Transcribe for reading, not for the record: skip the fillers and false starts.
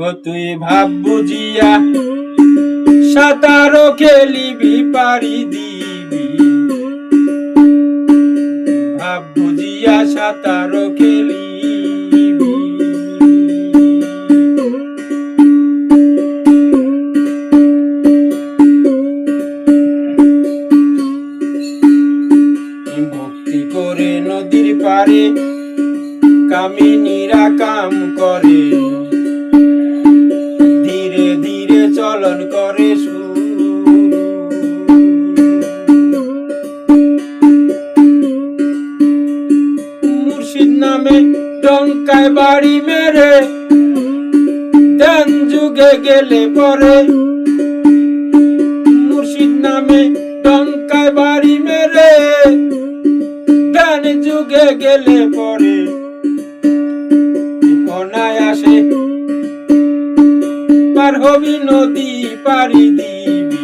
ও তুই ভাব বুঝিয়া সাঁতারও খেলিবি পারি দিবি, ভাব বুঝিয়া সাঁতারও খেলিবি। ভক্তি করে নদীর পারে কামিনীরা কাম করে, ধীরে ধীরে চলন করে মুর্শিদ নামে ডঙ্কায় বাড়ি মেরে ধ্যান যুগে গেলে পরে, মুর্শিদ নামে ডঙ্কায় বাড়ি মেরে ধ্যান যুগে গেলে পরে অনায়াসে পার হবি নদী পারি দিবি।